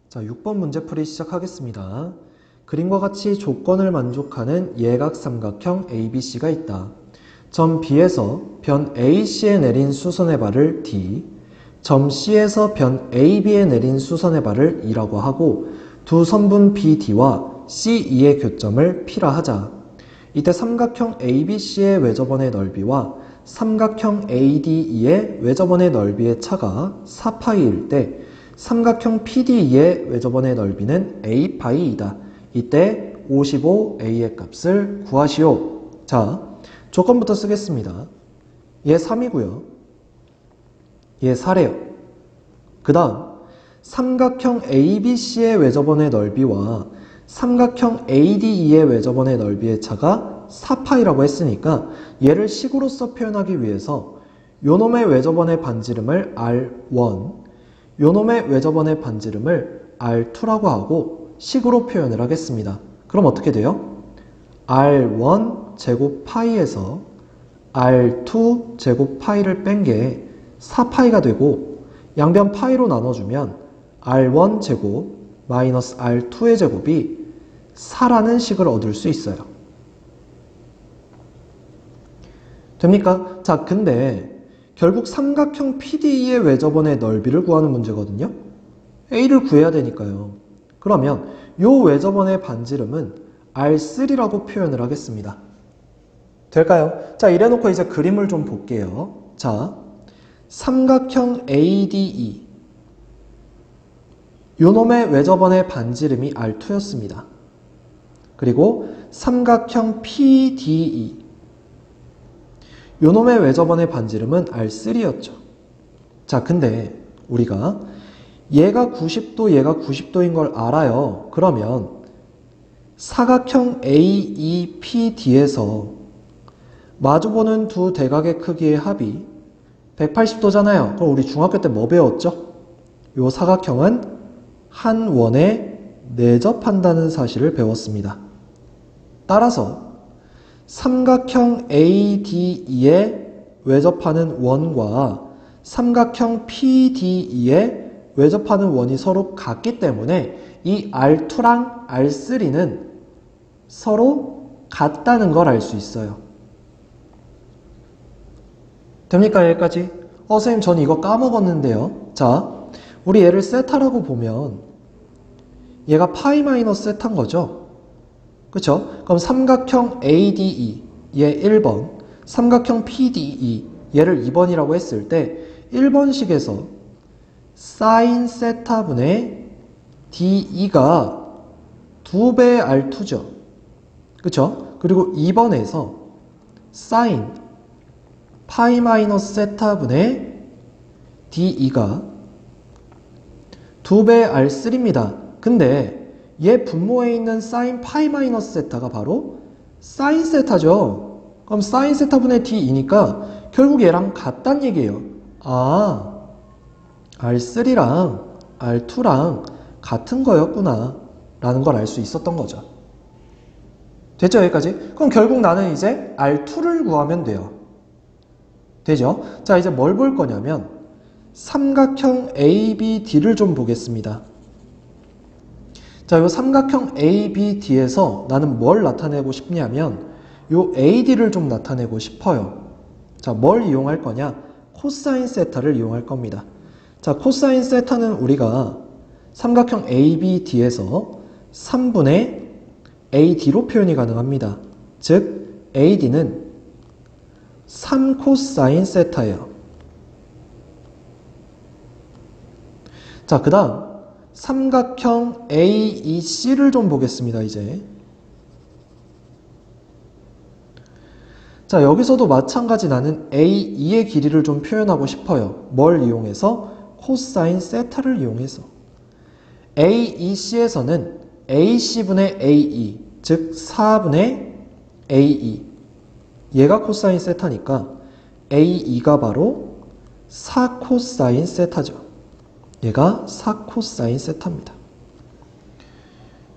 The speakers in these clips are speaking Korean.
자, 6번 문제 풀이 시작하겠습니다. 그림과 같이 조건을 만족하는 예각삼각형 ABC가 있다. 점 B에서 변 AC에 내린 수선의 발을 D, 점 C에서 변 AB에 내린 수선의 발을 E라고 하고 두 선분 BD와 CE의 교점을 P라 하자. 이때 삼각형 ABC의 외접원의 넓이와 삼각형 ADE의 외접원의 넓이의 차가 4파이일 때 삼각형 PDE의 외접원의 넓이는 A파이이다. 이때 55A의 값을 구하시오. 자, 조건부터 쓰겠습니다. 얘 3이고요. 얘 4래요. 그 다음 삼각형 ABC의 외접원의 넓이와 삼각형 ADE의 외접원의 넓이의 차가 4파이라고 했으니까 얘를 식으로서 표현하기 위해서 요놈의 외접원의 반지름을 R1, 요놈의 외접원의 반지름을 R2라고 하고 식으로 표현을 하겠습니다. 그럼 어떻게 돼요? R1 제곱 파이에서 R2 제곱 파이를 뺀 게 4파이가 되고 양변 파이로 나눠주면 R1 제곱 마이너스 R2의 제곱이 4라는 식을 얻을 수 있어요. 됩니까? 자, 근데 결국 삼각형 PDE의 외접원의 넓이를 구하는 문제거든요. A를 구해야 되니까요. 그러면 요 외접원의 반지름은 R3라고 표현을 하겠습니다. 될까요? 자, 이래놓고 이제 그림을 좀 볼게요. 자, 삼각형 ADE 요놈의 외접원의 반지름이 R2였습니다. 그리고 삼각형 PDE 요놈의 외접원의 반지름은 R3였죠. 자, 근데 우리가 얘가 90도, 얘가 90도인 걸 알아요. 그러면 사각형 AEPD에서 마주보는 두 대각의 크기의 합이 180도잖아요. 그럼 우리 중학교 때 뭐 배웠죠? 요 사각형은 한 원에 내접한다는 사실을 배웠습니다. 따라서 삼각형 ADE에 외접하는 원과 삼각형 PDE에 외접하는 원이 서로 같기 때문에 이 R2랑 R3는 서로 같다는 걸 알 수 있어요. 됩니까? 여기까지? 선생님 전 이거 까먹었는데요. 자, 우리 얘를 세타라고 보면 얘가 파이 마이너스 세타인 거죠? 그쵸? 그럼 삼각형 ADE 얘 1번, 삼각형 PDE 얘를 2번이라고 했을 때 1번식에서 사인 세타분의 DE가 2배의 R2죠. 그쵸? 그리고 2번에서 사인 파이 마이너스 세타분의 DE가 2배의 R3입니다. 근데 얘 분모에 있는 사인 파이 마이너스 세타가 바로 사인 세타죠. 그럼 사인 세타분의 D이니까 결국 얘랑 같단 얘기예요. 아, R3랑 R2랑 같은 거였구나 라는 걸 알 수 있었던 거죠. 됐죠? 여기까지? 그럼 결국 나는 이제 R2를 구하면 돼요. 되죠? 자, 이제 뭘 볼 거냐면 삼각형 ABD를 좀 보겠습니다. 자, 요 삼각형 ABD에서 나는 뭘 나타내고 싶냐면 요 AD를 좀 나타내고 싶어요. 자, 뭘 이용할 거냐? 코사인 세타를 이용할 겁니다. 자, 코사인 세타는 우리가 삼각형 ABD에서 3분의 AD로 표현이 가능합니다. 즉, AD는 3코사인 세타예요. 자, 그 다음 삼각형 AEC를 좀 보겠습니다. 이제 자, 여기서도 마찬가지 나는 AE의 길이를 좀 표현하고 싶어요. 뭘 이용해서? 코사인 세타를 이용해서. AEC에서는 AC분의 AE 즉 4분의 AE 얘가 코사인 세타니까 AE가 바로 4코사인 세타죠. 얘가 4코사인 세타입니다.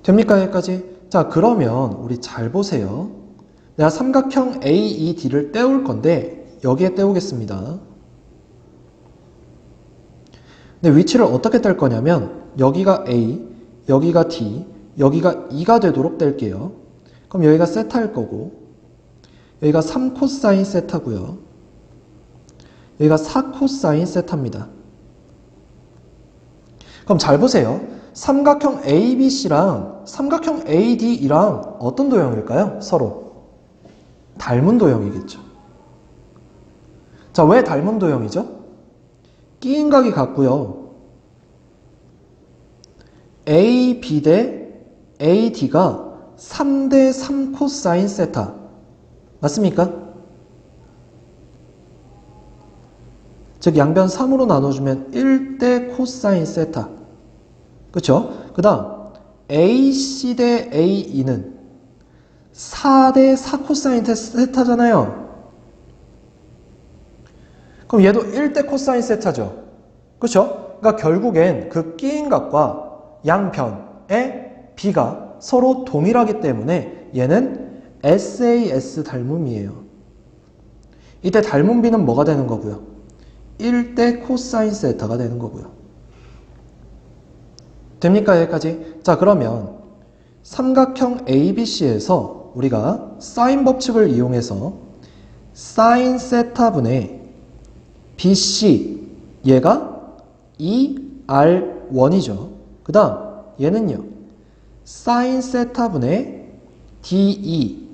됩니까? 여기까지? 자, 그러면 우리 잘 보세요. 내가 삼각형 AED를 떼올 건데 여기에 떼오겠습니다. 근데 위치를 어떻게 뗄 거냐면 여기가 A, 여기가 D, 여기가 2가 되도록 뗄게요. 그럼 여기가 세타일 거고 여기가 3코사인 세타고요. 여기가 4코사인 세타입니다. 그럼 잘 보세요. 삼각형 ABC랑 삼각형 ADE랑 어떤 도형일까요? 서로 닮은 도형이겠죠. 자, 왜 닮은 도형이죠? 끼인각이 같고요. AB 대 AD가 3대 3코사인 세타 맞습니까? 즉 양변 3으로 나눠주면 1대 코사인 세타 그쵸? 그 다음 AC 대 AE는 4대 4코사인 세타잖아요. 그럼 얘도 1대 코사인 세타죠. 그쵸? 그러니까 결국엔 그 끼인각과 양변의 B가 서로 동일하기 때문에 얘는 SAS 닮음이에요. 이때 닮은 B는 뭐가 되는 거고요? 1대 코사인 세타가 되는 거고요. 됩니까? 여기까지? 자, 그러면 삼각형 ABC에서 우리가 사인 법칙을 이용해서 사인 세타분의 BC 얘가 2R1이죠. 그 다음 얘는요. 사인 세타분의 DE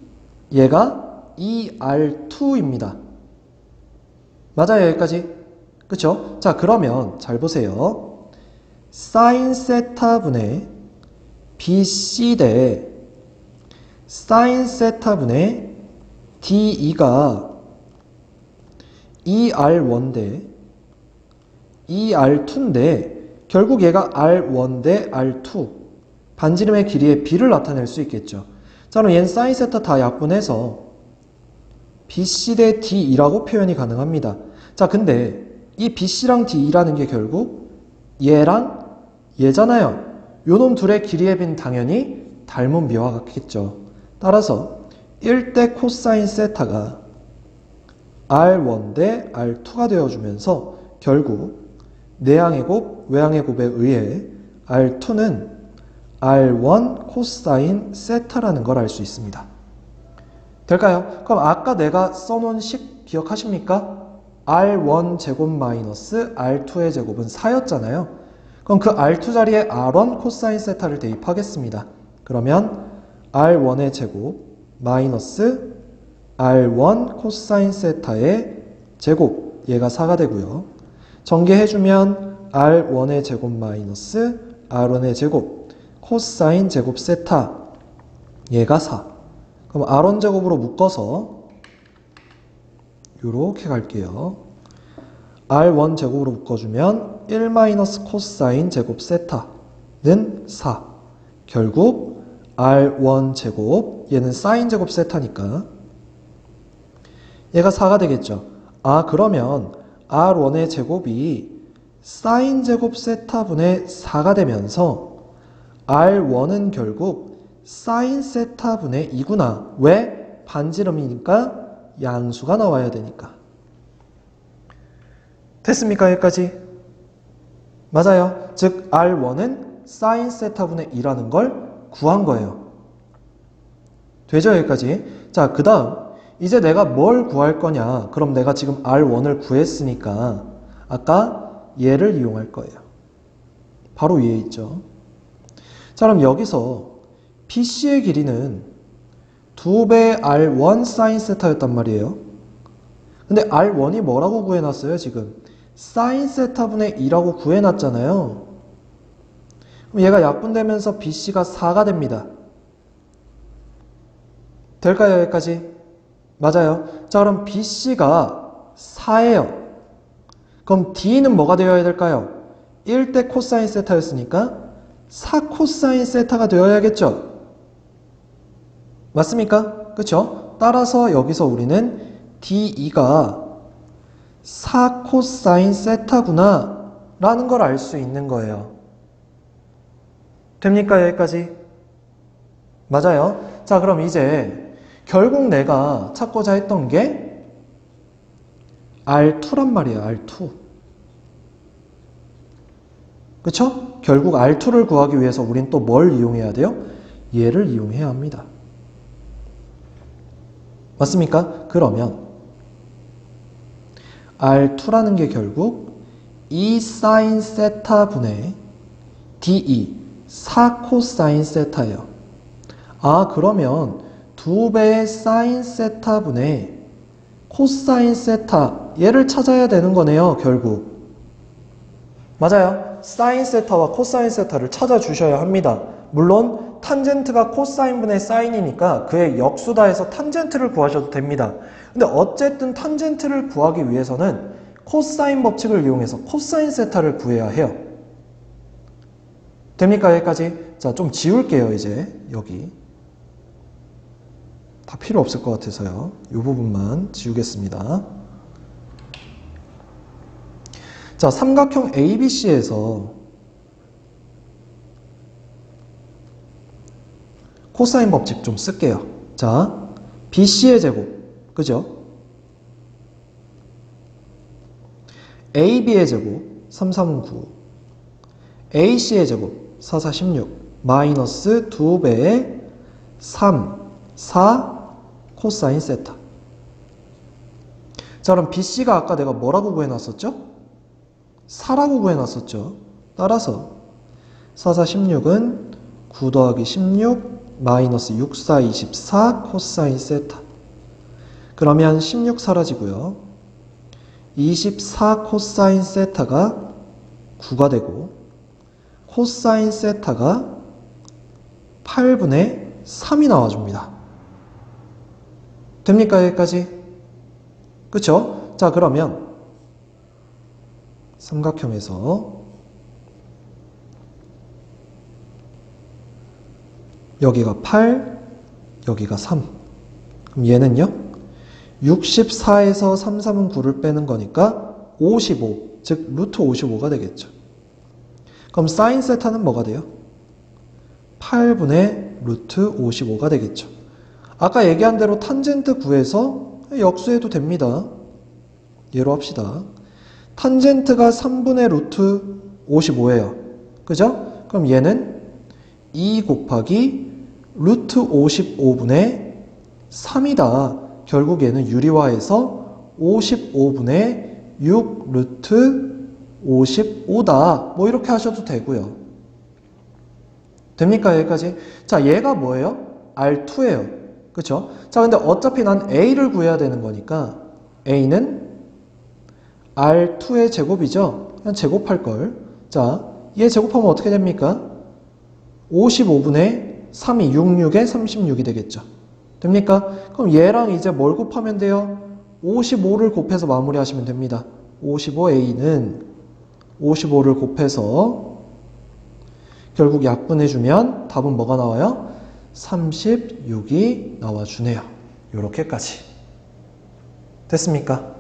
얘가 2R2입니다. 맞아요? 여기까지? 그쵸? 자, 그러면 잘 보세요. 사인 세타분의 BC 대 사인 세타분의 DE가 2R1 대 2R2인데 결국 얘가 R1 대 R2 반지름의 길이의 B를 나타낼 수 있겠죠. 자, 그럼 얘는 사인 세타 다 약분해서 BC 대 DE라고 표현이 가능합니다. 자, 근데 이 BC랑 DE라는 게 결국 얘랑 얘잖아요. 요놈 둘의 길이의 B는 당연히 닮은 B와 같겠죠. 따라서 1대 코사인 세타가 R1 대 R2가 되어주면서 결국 내항의 곱, 외항의 곱에 의해 R2는 R1 코사인 세타라는 걸 알 수 있습니다. 될까요? 그럼 아까 내가 써놓은 식 기억하십니까? R1 제곱 마이너스 R2의 제곱은 4였잖아요. 그럼 그 R2 자리에 R1 코사인 세타를 대입하겠습니다. 그러면 R1의 제곱 마이너스 R1 코사인 세타의 제곱 얘가 4가 되고요. 전개해주면 R1의 제곱 마이너스 R1의 제곱 코사인 제곱 세타 얘가 4. 그럼 R1 제곱으로 묶어서 이렇게 갈게요. R1 제곱으로 묶어주면 1 마이너스 코사인 제곱 세타는 4. 결국 R1 제곱 얘는 사인 제곱 세타니까 얘가 4가 되겠죠. 아, 그러면 R1의 제곱이 사인 제곱 세타분의 4가 되면서 R1은 결국 사인 세타분의 2구나. 왜? 반지름이니까 양수가 나와야 되니까. 됐습니까? 여기까지? 맞아요. 즉 R1은 사인 세타분의 2라는 걸 구한 거예요. 되죠? 여기까지? 자, 그 다음 이제 내가 뭘 구할 거냐? 그럼 내가 지금 R1을 구했으니까 아까 얘를 이용할 거예요. 바로 위에 있죠. 자, 그럼 여기서 BC의 길이는 2배 R1 사인 세타였단 말이에요. 근데 R1이 뭐라고 구해놨어요? 지금 사인 세타분의 2라고 구해놨잖아요. 그럼 얘가 약분되면서 BC가 4가 됩니다. 될까요? 여기까지? 맞아요. 자, 그럼 BC가 4예요. 그럼 D는 뭐가 되어야 될까요? 1대 코사인 세타였으니까 4코사인 세타가 되어야겠죠? 맞습니까? 그쵸? 따라서 여기서 우리는 DE가 4코사인 세타구나 라는 걸 알 수 있는 거예요. 됩니까? 여기까지? 맞아요. 자, 그럼 이제 결국 내가 찾고자 했던 게 R2란 말이에요. R2. 그쵸? 결국 R2를 구하기 위해서 우린 또 뭘 이용해야 돼요? 얘를 이용해야 합니다. 맞습니까? 그러면 R2라는 게 결국 2 sin 세타 분의 DE 4 코사인 세타예요. 아, 그러면 2배의 sin 세타 분의 코사인 세타 얘를 찾아야 되는 거네요, 결국. 맞아요. sin 세타와 코사인 세타를 찾아주셔야 합니다. 물론 탄젠트가 코사인분의 사인이니까 그의 역수다 해서 탄젠트를 구하셔도 됩니다. 근데 어쨌든 탄젠트를 구하기 위해서는 코사인 법칙을 이용해서 코사인 세타를 구해야 해요. 됩니까? 여기까지? 자, 좀 지울게요, 이제. 여기. 다 필요 없을 것 같아서요. 이 부분만 지우겠습니다. 자, 삼각형 ABC에서 코사인 법칙 좀 쓸게요. 자, BC의 제곱, 그죠? AB의 제곱, 3, 3, 9. AC의 제곱, 4, 4, 16. 마이너스 2배의 3, 4 코사인 세타. 자, 그럼 BC가 아까 내가 뭐라고 구해놨었죠? 4라고 구해놨었죠. 따라서 4, 4, 16은 9 더하기 16 마이너스 6, 4, 24 코사인 세타. 그러면 16 사라지고요. 24 코사인 세타가 9가 되고 코사인 세타가 8분의 3이 나와줍니다. 됩니까? 여기까지? 그쵸? 자, 그러면 삼각형에서 여기가 8, 여기가 3. 그럼 얘는요? 64에서 3, 3은 9를 빼는 거니까 55, 즉 루트 55가 되겠죠. 그럼 사인 세타는 뭐가 돼요? 8분의 루트 55가 되겠죠. 아까 얘기한 대로 탄젠트 구해서 역수해도 됩니다. 예로 합시다. 탄젠트가 3분의 루트 55예요. 그죠? 그럼 얘는 2 곱하기 루트 55분의 3이다. 결국 얘는 유리화해서 55분의 6 루트 55다. 뭐 이렇게 하셔도 되고요. 됩니까? 여기까지? 자, 얘가 뭐예요? R2예요. 그쵸? 자, 근데 어차피 난 A를 구해야 되는 거니까 A는 R2의 제곱이죠? 그냥 제곱할 걸. 자, 얘 제곱하면 어떻게 됩니까? 55분의 3이 66에 36이 되겠죠. 됩니까? 그럼 얘랑 이제 뭘 곱하면 돼요? 55를 곱해서 마무리하시면 됩니다. 55A는 55를 곱해서 결국 약분해주면 답은 뭐가 나와요? 36이 나와주네요. 요렇게까지. 됐습니까?